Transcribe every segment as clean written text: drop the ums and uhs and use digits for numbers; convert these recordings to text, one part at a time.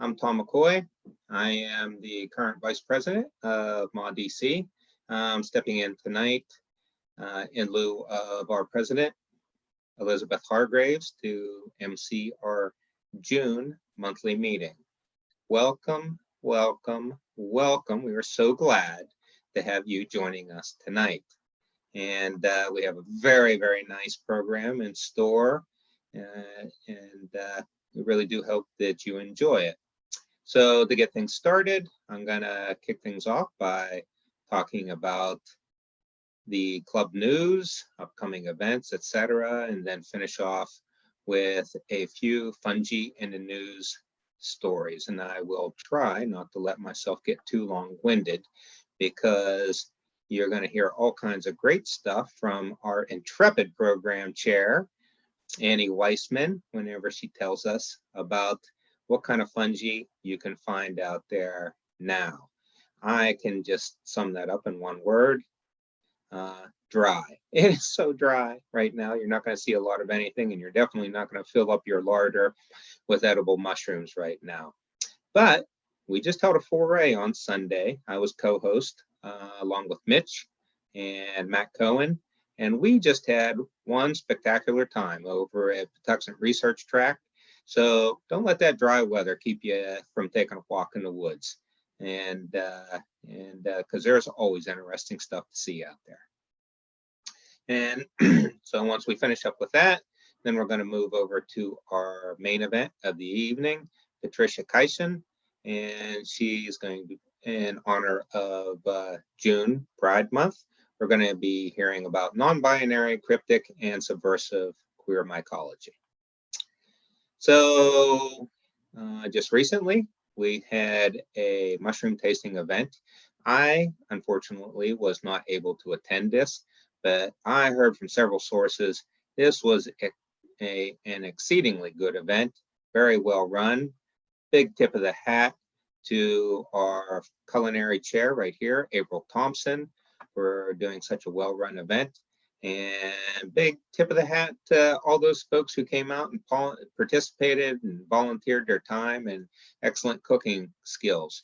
I'm Tom McCoy. I am the current Vice President of MADC. I'm stepping in tonight in lieu of our President, Elizabeth Hargraves, to MC our June monthly meeting. Welcome, welcome, welcome. We are so glad to have you joining us tonight. And we have a very, very nice program in store, and we really do hope that you enjoy it. So to get things started, I'm gonna kick things off by talking about the club news, upcoming events, etc., and then finish off with a few Fungi in the news stories. And I will try not to let myself get too long-winded, because you're going to hear all kinds of great stuff from our intrepid program chair, Annie Weissman, whenever she tells us about what kind of fungi you can find out there now. I can just sum that up in one word: dry. It is so dry right now. You're not going to see a lot of anything, and you're definitely not going to fill up your larder with edible mushrooms right now. But we just held a foray on Sunday. I was co-host along with Mitch and Matt Cohen, and we just had one spectacular time over at Patuxent Research Tract. So don't let that dry weather keep you from taking a walk in the woods, and because there's always interesting stuff to see out there. And so once we finish up with that, then we're going to move over to our main event of the evening, Patricia Kyson, and she's going to, in honor of June Pride Month, we're going to be hearing about non-binary, cryptic, and subversive queer mycology. So just recently, we had a mushroom tasting event. I, unfortunately, was not able to attend this, but I heard from several sources this was an exceedingly good event, very well run. Big tip of the hat to our culinary chair right here, April Thompson, for doing such a well-run event. And big tip of the hat to all those folks who came out and participated and volunteered their time and excellent cooking skills.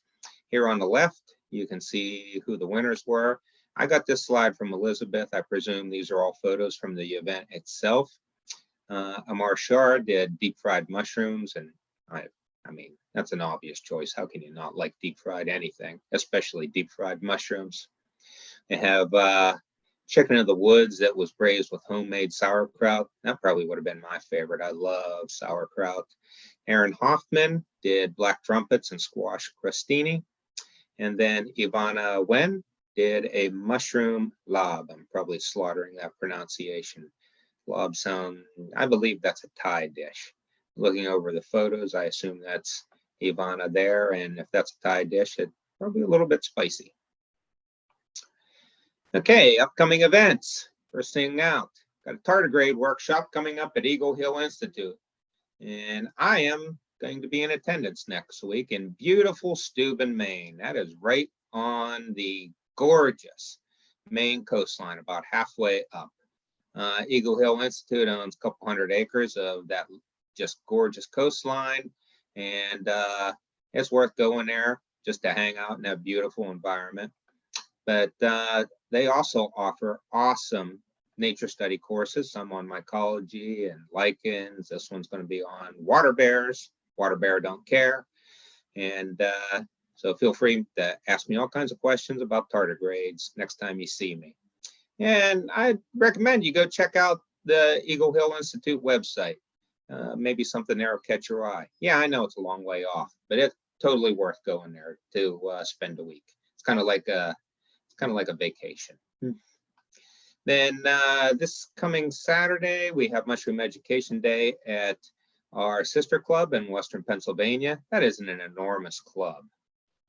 Here on the left, you can see who the winners were. I got this slide from Elizabeth. I presume these are all photos from the event itself. Amar Shah did deep fried mushrooms, and I mean, that's an obvious choice. How can you not like deep fried anything, especially deep fried mushrooms? They have chicken of the woods that was braised with homemade sauerkraut. That probably would have been my favorite. I love sauerkraut. Aaron Hoffman did black trumpets and squash crostini. And then Ivana Wen did a mushroom lob. I'm probably slaughtering that pronunciation. Lob sound, I believe that's a Thai dish. Looking over the photos, I assume that's Ivana there. And if that's a Thai dish, it's probably a little bit spicy. Okay, upcoming events. First thing out, got a tardigrade workshop coming up at Eagle Hill Institute. And I am going to be in attendance next week in beautiful Steuben, Maine. That is right on the gorgeous Maine coastline, about halfway up. Eagle Hill Institute owns a couple hundred acres of that just gorgeous coastline. And it's worth going there just to hang out in that beautiful environment. But they also offer awesome nature study courses, some on mycology and lichens. This one's going to be on water bears. Water bear don't care. And so feel free to ask me all kinds of questions about tardigrades next time you see me. And I recommend you go check out the Eagle Hill Institute website. Maybe something there will catch your eye. Yeah, I know it's a long way off, but it's totally worth going there to spend a week. It's kind of like a vacation. Then this coming Saturday, we have Mushroom Education Day at our sister club in Western Pennsylvania. That isn't an enormous club,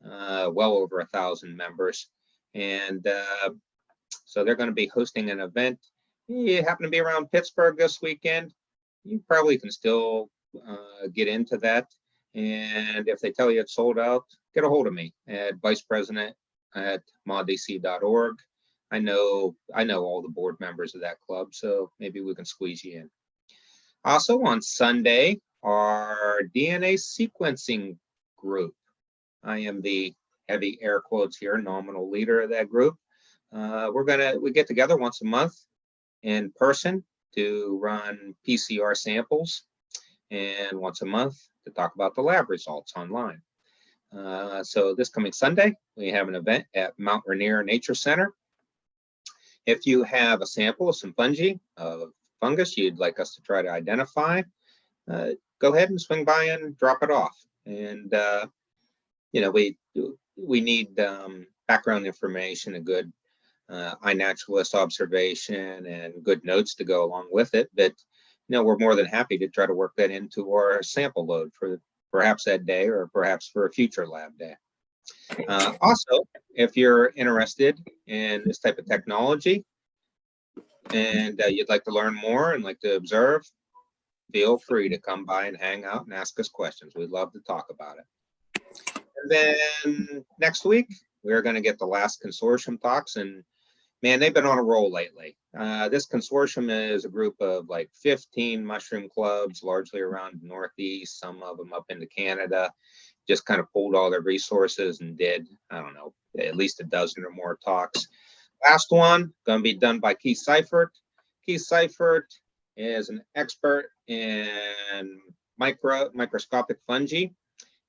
well over 1,000 members. And so they're going to be hosting an event. You happen to be around Pittsburgh this weekend, you probably can still get into that. And if they tell you it's sold out, get a hold of me at vicepresident@maddc.org. I know all the board members of that club, so maybe we can squeeze you in. Also on Sunday, our DNA sequencing group. I am the heavy air quotes here, nominal leader of that group. We get together once a month in person to run PCR samples, and once a month to talk about the lab results online. So this coming Sunday, we have an event at Mount Rainier Nature Center. If you have a sample of some fungi, of fungus you'd like us to try to identify, go ahead and swing by and drop it off. And we need background information, a good iNaturalist observation, and good notes to go along with it. But we're more than happy to try to work that into our sample load for perhaps that day, or perhaps for a future lab day. Also, if you're interested in this type of technology and you'd like to learn more and like to observe, feel free to come by and hang out and ask us questions. We'd love to talk about it. And then next week, we're going to get the last consortium talks, and man, they've been on a roll lately. This consortium is a group of like 15 mushroom clubs, largely around the Northeast, some of them up into Canada, just kind of pulled all their resources and did, I don't know, at least a dozen or more talks. Last one, going to be done by Keith Seifert. Keith Seifert is an expert in microscopic fungi.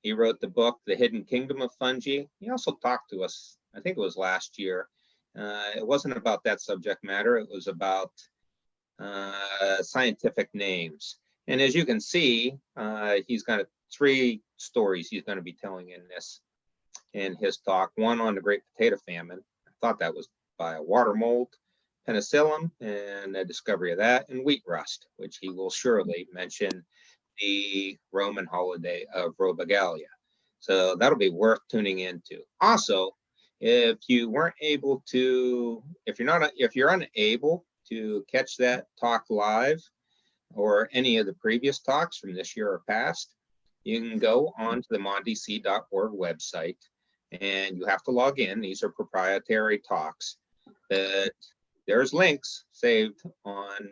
He wrote the book, The Hidden Kingdom of Fungi. He also talked to us, I think it was last year. It wasn't about that subject matter. It was about scientific names. And as you can see, he's got 3 stories he's going to be telling in his talk. One on the Great Potato Famine. I thought that was by a water mold, penicillin, and the discovery of that, and wheat rust, which he will surely mention the Roman holiday of Robigalia. So that'll be worth tuning into. Also, if you're unable to catch that talk live, or any of the previous talks from this year or past, you can go on to the moddc.org website, and you have to log in. These are proprietary talks, but there's links saved on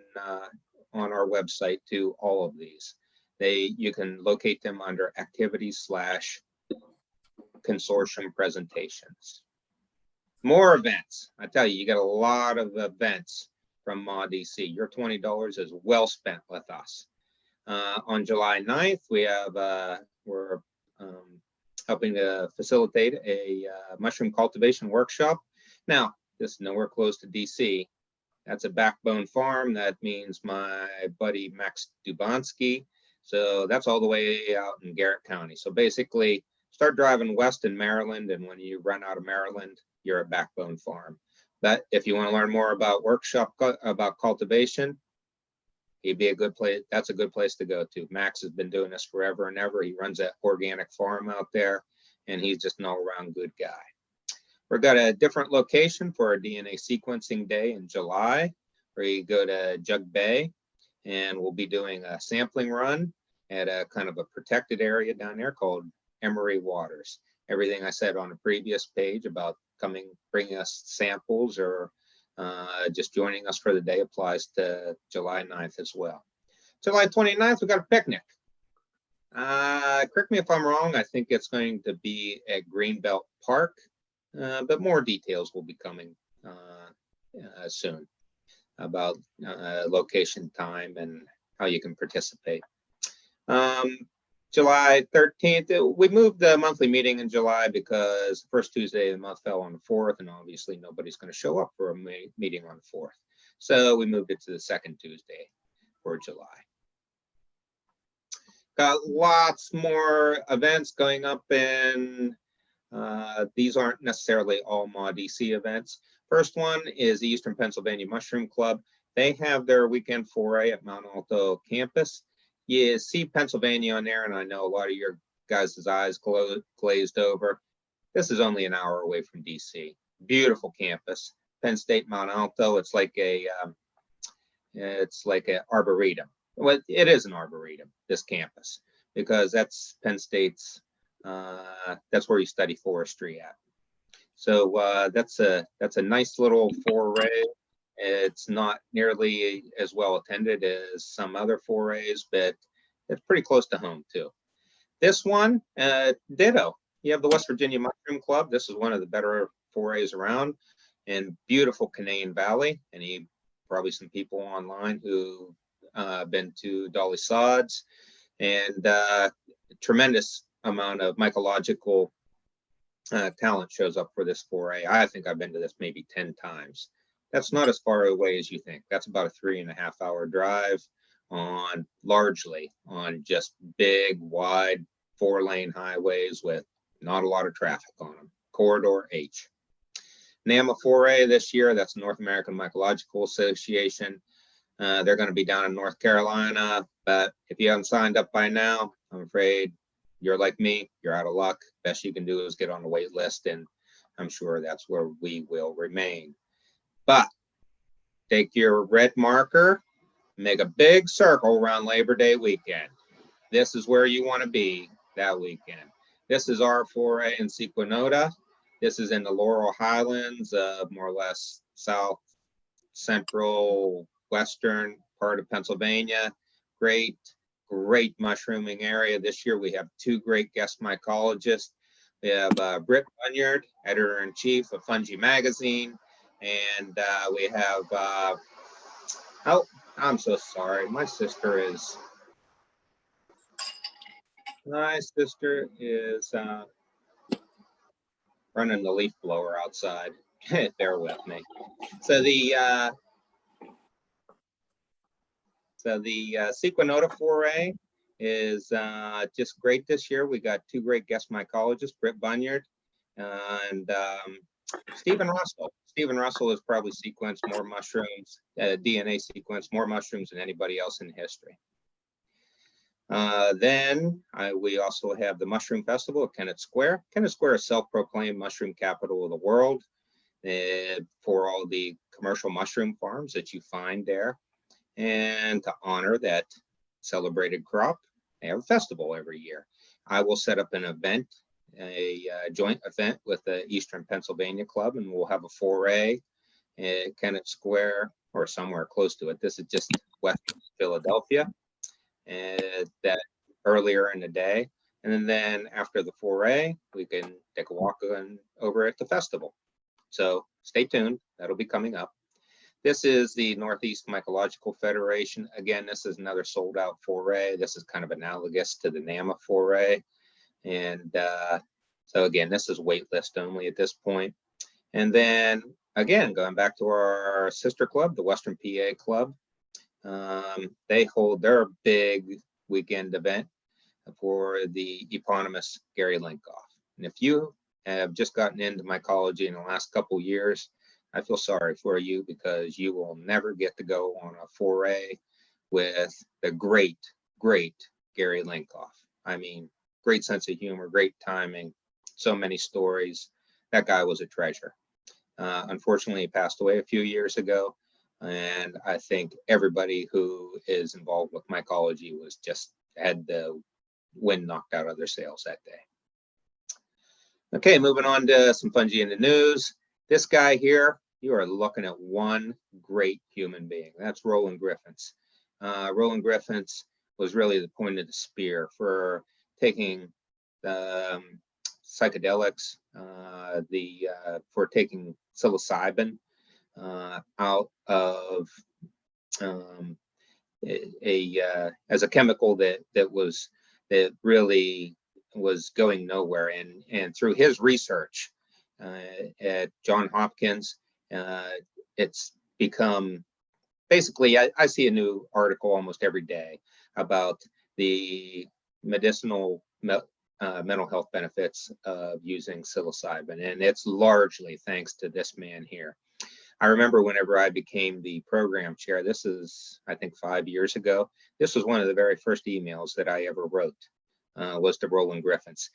our website to all of these. You can locate them under activities/consortium presentations. More events. I tell you, you get a lot of events from ModDC. Your $20 is well spent with us. On July 9th, we're helping to facilitate a mushroom cultivation workshop. Now, this is nowhere close to DC. That's a backbone farm. That means my buddy Max Dubansky. So that's all the way out in Garrett County. So basically, start driving west in Maryland, and when you run out of Maryland, you're at Backbone Farm. But if you want to learn more about about cultivation, he'd be a good place. That's a good place to go to. Max has been doing this forever and ever. He runs that organic farm out there, and he's just an all-around good guy. We've got a different location for our DNA sequencing day in July, where you go to Jug Bay, and we'll be doing a sampling run at a kind of a protected area down there called Emery Waters. Everything I said on the previous page about bringing us samples, or just joining us for the day applies to July 9th as well. July 29th, we've got a picnic. Correct me if I'm wrong, I think it's going to be at Greenbelt Park, but more details will be coming soon about location, time, and how you can participate. July 13th, we moved the monthly meeting in July because the first Tuesday of the month fell on the 4th, and obviously nobody's going to show up for a meeting on the 4th. So we moved it to the second Tuesday for July. Got lots more events going up in, these aren't necessarily all ModDC events. First one is the Eastern Pennsylvania Mushroom Club. They have their weekend foray at Mount Alto campus. You see Pennsylvania on there, and I know a lot of your guys' eyes glazed over. This is only an hour away from DC. Beautiful campus. Penn State Mount Alto. It's like a arboretum. Well, it is an arboretum, this campus, because that's Penn State's. That's where you study forestry at. So that's a nice little foray. It's not nearly as well attended as some other forays, but it's pretty close to home too. This one, ditto. You have the West Virginia Mushroom Club. This is one of the better forays around in beautiful Canadian Valley. And probably some people online who been to Dolly Sods, and tremendous amount of mycological talent shows up for this foray. I think I've been to this maybe 10 times. That's not as far away as you think. That's about a 3.5-hour drive largely on just big, wide, 4-lane highways with not a lot of traffic on them. Corridor H. NAMA foray this year, that's North American Mycological Association. They're going to be down in North Carolina, but if you haven't signed up by now, I'm afraid you're like me, you're out of luck. Best you can do is get on the wait list, and I'm sure that's where we will remain. But take your red marker, make a big circle around Labor Day weekend. This is where you want to be that weekend. This is our foray in Sequanota. This is in the Laurel Highlands, more or less south, central, western part of Pennsylvania. Great mushrooming area. This year we have 2 great guest mycologists. We have Britt Bunyard, editor-in-chief of Fungi magazine, and we have, oh, I'm so sorry. My sister is running the leaf blower outside. Bear with me. So the Sequanota foray is just great this year. We got 2 great guest mycologists, Britt Bunyard and Stephen Russell. Stephen Russell has probably sequenced more mushrooms, DNA sequenced more mushrooms than anybody else in history. Then we also have the Mushroom Festival at Kennett Square. Kennett Square is self-proclaimed mushroom capital of the world for all the commercial mushroom farms that you find there. And to honor that celebrated crop, they have a festival every year. I will set up an event, a joint event with the Eastern Pennsylvania Club, and we'll have a foray at Kennett Square or somewhere close to it. This is just west of Philadelphia, and that earlier in the day. And then after the foray, we can take a walk over at the festival. So stay tuned, that'll be coming up. This is the Northeast Mycological Federation. Again, this is another sold out foray. This is kind of analogous to the NAMA foray. And so again, this is wait list only at this point. And then again, going back to our sister club, the Western PA Club, they hold their big weekend event for the eponymous Gary Linkoff. And if you have just gotten into mycology in the last couple years, I feel sorry for you, because you will never get to go on a foray with the great Gary Linkoff. I mean, great sense of humor, great timing, so many stories. That guy was a treasure. Unfortunately, he passed away a few years ago, and I think everybody who is involved with mycology was just had the wind knocked out of their sails that day. Okay, moving on to some fungi in the news. This guy here, you are looking at one great human being. That's Roland Griffiths. Roland Griffiths was really the point of the spear for taking psychedelics, for taking psilocybin out of as a chemical that really was going nowhere. And through his research at Johns Hopkins, it's become basically, I see a new article almost every day about the medicinal mental health benefits of using psilocybin, and it's largely thanks to this man here. I remember whenever I became the program chair, this is, I think, 5 years ago, this was one of the very first emails that I ever wrote, was to Roland Griffiths.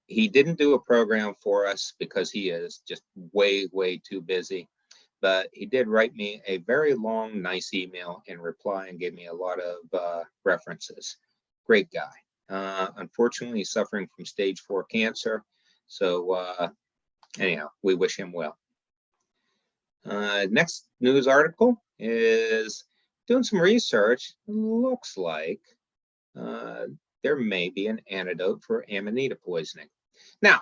He didn't do a program for us because he is just way too busy, but he did write me a very long, nice email in reply and gave me a lot of references. Great guy. Unfortunately, he's suffering from stage 4 cancer. So anyhow, we wish him well. Next news article is doing some research. Looks like there may be an antidote for Amanita poisoning. Now,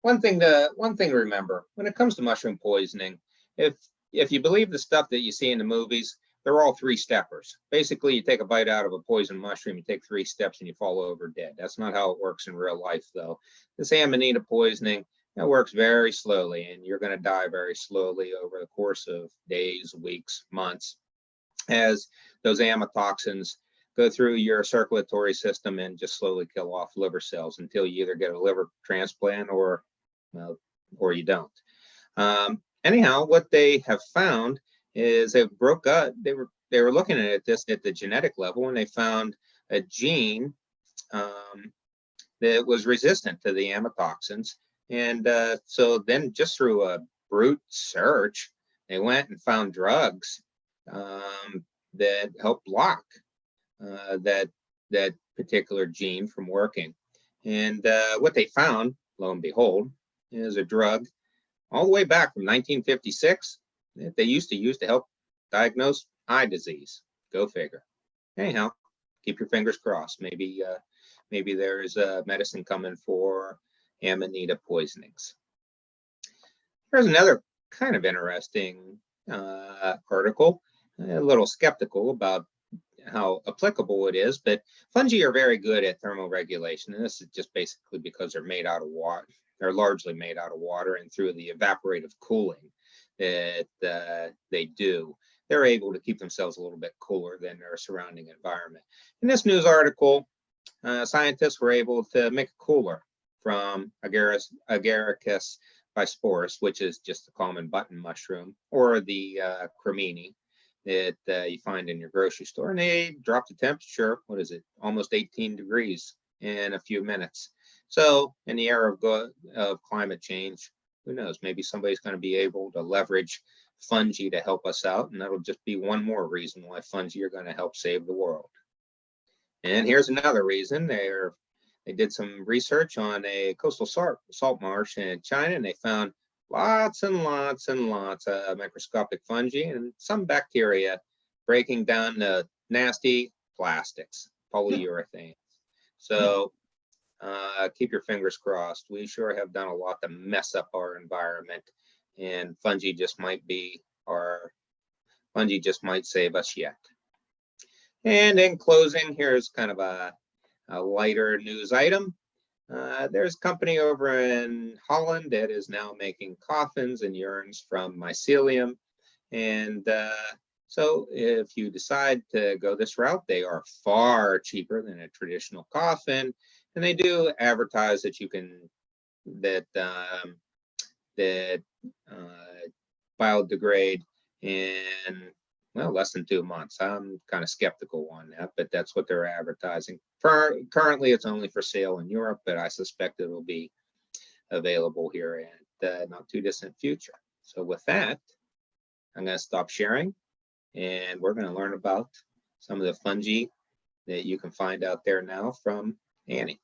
one thing to remember when it comes to mushroom poisoning, if you believe the stuff that you see in the movies, they're all three-steppers. Basically, you take a bite out of a poisoned mushroom, you take 3 steps, and you fall over dead. That's not how it works in real life, though. This Amanita poisoning, that works very slowly, and you're going to die very slowly over the course of days, weeks, months, as those amatoxins go through your circulatory system and just slowly kill off liver cells until you either get a liver transplant or you don't. Anyhow, what they have found is they broke up. They were looking at this at the genetic level, and they found a gene that was resistant to the amatoxins. And so then, just through a brute search, they went and found drugs that help block that particular gene from working. And what they found, lo and behold, is a drug all the way back from 1956 that they used to use to help diagnose eye disease. Go figure. Anyhow, keep your fingers crossed. Maybe there is a medicine coming for Amanita poisonings. Here's another kind of interesting article. A little skeptical about how applicable it is, but fungi are very good at thermoregulation, and this is just basically because they're made out of water. They're largely made out of water, and through the evaporative cooling that they do, they're able to keep themselves a little bit cooler than their surrounding environment. In this news article, scientists were able to make a cooler from Agaricus bisporus, which is just a common button mushroom, or the cremini that you find in your grocery store, and they dropped the temperature, what is it, almost 18 degrees in a few minutes. So in the era of climate change, who knows, maybe somebody's going to be able to leverage fungi to help us out, and that'll just be one more reason why fungi are going to help save the world. And here's another reason. They did some research on a coastal salt marsh in China, and they found lots and lots and lots of microscopic fungi and some bacteria breaking down the nasty plastics, polyurethane. So keep your fingers crossed. We sure have done a lot to mess up our environment, and fungi just might save us yet. And in closing, here's kind of a lighter news item. There's a company over in Holland that is now making coffins and urns from mycelium. And so if you decide to go this route, they are far cheaper than a traditional coffin. And they do advertise that you can, that biodegrade in, well, less than 2 months. I'm kind of skeptical on that, but that's what they're advertising. Currently, it's only for sale in Europe, but I suspect it will be available here in the not too distant future. So with that, I'm going to stop sharing, and we're going to learn about some of the fungi that you can find out there now from Annie.